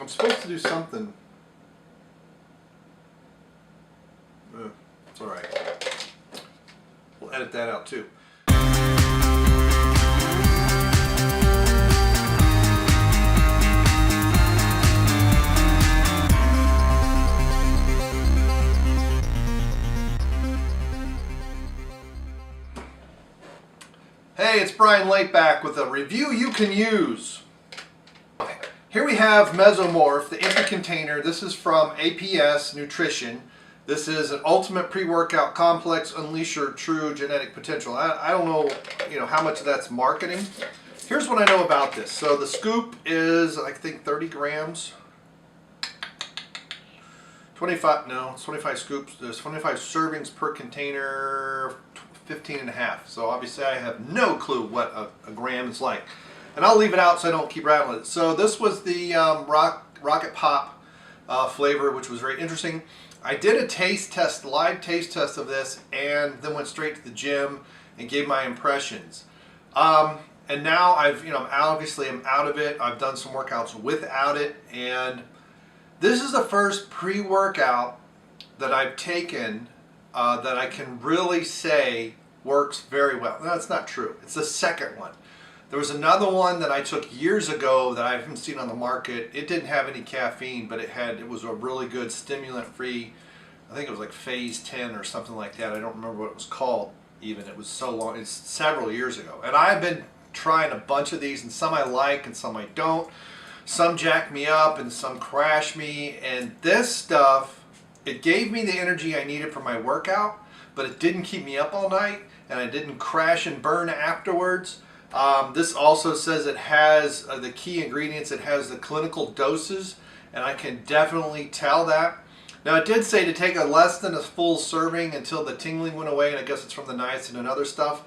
I'm supposed to do something. It's alright. We'll edit that out too. Hey, it's Bryon Lape back with a review you can use. Here we have Mesomorph, the empty container. This is from APS Nutrition. This is an ultimate pre-workout complex. Unleash your true genetic potential. I don't know, how much of that's marketing. Here's what I know about this. So the scoop is, I think, 30 grams. 25 scoops. There's 25 servings per container. 15 and a half. So obviously I have no clue what a gram is like. And I'll leave it out so I don't keep rattling it. So this was the Rocket Pop flavor, which was very interesting. I did a taste test, live taste test of this, and then went straight to the gym and gave my impressions. And now obviously I'm out of it. I've done some workouts without it, and this is the first pre-workout that I've taken that I can really say works very well. No, that's not true. It's the second one. There was another one that I took years ago that I haven't seen on the market. It didn't have any caffeine, but it was a really good stimulant-free, I think it was like Phase 10 or something like that. I don't remember what it was called even. It was so long. It's several years ago. And I've been trying a bunch of these, and some I like and some I don't. Some jack me up and some crash me. And this stuff, it gave me the energy I needed for my workout, but it didn't keep me up all night, and I didn't crash and burn afterwards. This also says it has the key ingredients. It has the clinical doses, and I can definitely tell that. Now, it did say to take less than a full serving until the tingling went away, and I guess it's from the niacin and other stuff.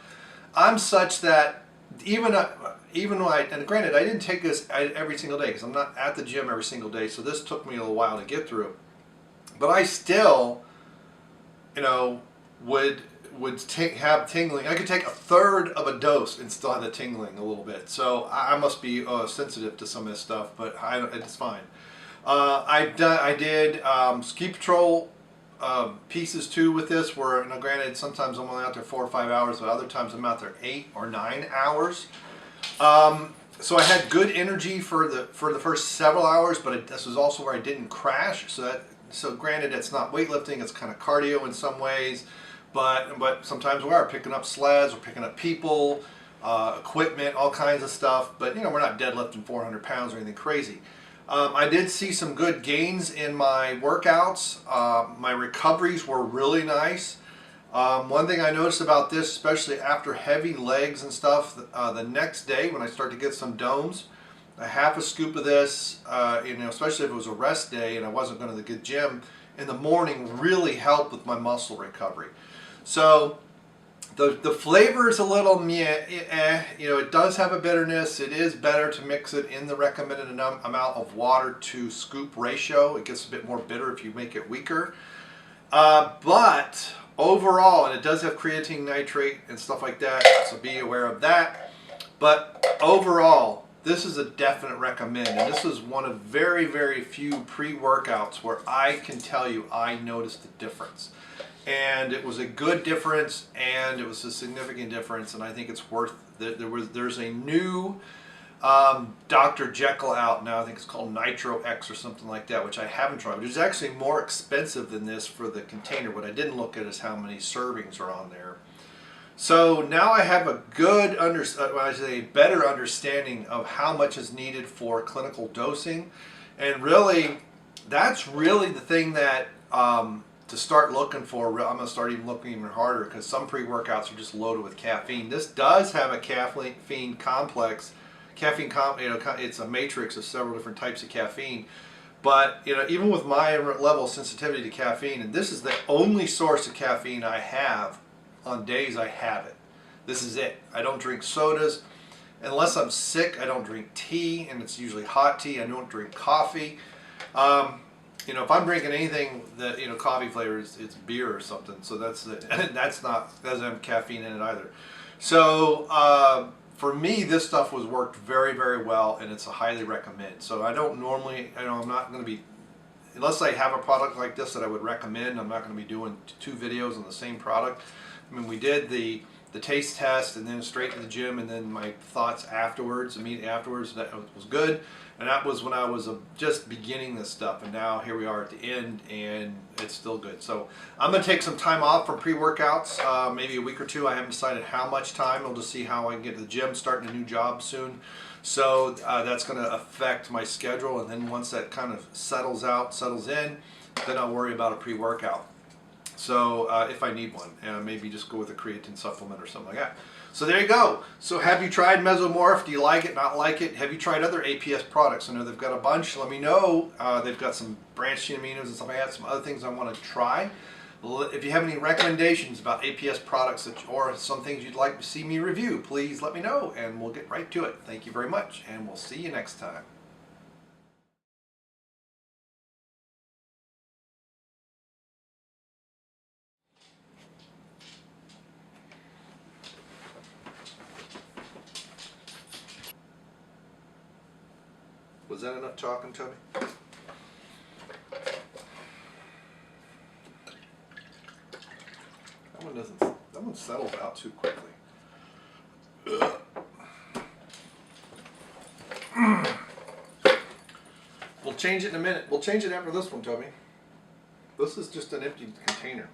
I'm such that even when and granted, I didn't take this every single day because I'm not at the gym every single day, so this took me a little while to get through. But I still, would have tingling. I could take a third of a dose and still have the tingling a little bit. So I must be sensitive to some of this stuff, but it's fine. I did ski patrol pieces too with this, where granted sometimes I'm only out there 4 or 5 hours, but other times I'm out there 8 or 9 hours. So I had good energy for the first several hours, but this was also where I didn't crash. So granted, it's not weightlifting; it's kind of cardio in some ways. But sometimes we are picking up sleds, we're picking up people, equipment, all kinds of stuff. But we're not deadlifting 400 pounds or anything crazy. I did see some good gains in my workouts. My recoveries were really nice. One thing I noticed about this, especially after heavy legs and stuff, the next day when I start to get some domes, a half a scoop of this, especially if it was a rest day and I wasn't going to the good gym, in the morning really helped with my muscle recovery. So the flavor is a little meh, it does have a bitterness. It is better to mix it in the recommended amount of water to scoop ratio. It gets a bit more bitter if you make it weaker. But overall, and it does have creatine nitrate and stuff like that, so be aware of that. But overall, this is a definite recommend, and this is one of very, very few pre-workouts where I can tell you I noticed the difference. And it was a good difference, and it was a significant difference, and I think it's worth it. There's a new Dr. Jekyll out now. I think it's called Nitro X or something like that, which I haven't tried. But it's actually more expensive than this for the container. What I didn't look at is how many servings are on there. So now I have a good better understanding of how much is needed for clinical dosing, and really, that's really the thing that to start looking for. I'm going to start looking even harder, because some pre-workouts are just loaded with caffeine. This does have a caffeine complex. It's a matrix of several different types of caffeine. But even with my level of sensitivity to caffeine, and this is the only source of caffeine I have on days I have it. This is it. I don't drink sodas. Unless I'm sick, I don't drink tea, and it's usually hot tea. I don't drink coffee. If I'm drinking anything that coffee flavors, it's beer or something. So that's it. Doesn't have caffeine in it either. So for me, this stuff was worked very, very well, and it's a highly recommend. So I don't normally, I'm not going to be, unless I have a product like this that I would recommend, I'm not going to be doing 2 videos on the same product. I mean, we did the taste test and then straight to the gym, and then my thoughts afterwards, immediately afterwards. That was good, and that was when I was just beginning this stuff, and now here we are at the end, and it's still good. So I'm going to take some time off from pre-workouts, maybe a week or 2. I haven't decided how much time. I'll just see how I can get to the gym, starting a new job soon. So that's going to affect my schedule, and then once that kind of settles in, then I'll worry about a pre-workout. So if I need one, maybe just go with a creatine supplement or something like that. So there you go. So have you tried Mesomorph? Do you like it, not like it? Have you tried other APS products? I know they've got a bunch. Let me know. They've got some branched chain aminos and stuff like that, some other things I want to try. If you have any recommendations about APS products or some things you'd like to see me review, please let me know, and we'll get right to it. Thank you very much, and we'll see you next time. Was that enough talking, Toby? That one settles out too quickly. We'll change it in a minute. We'll change it after this one, Toby. This is just an empty container.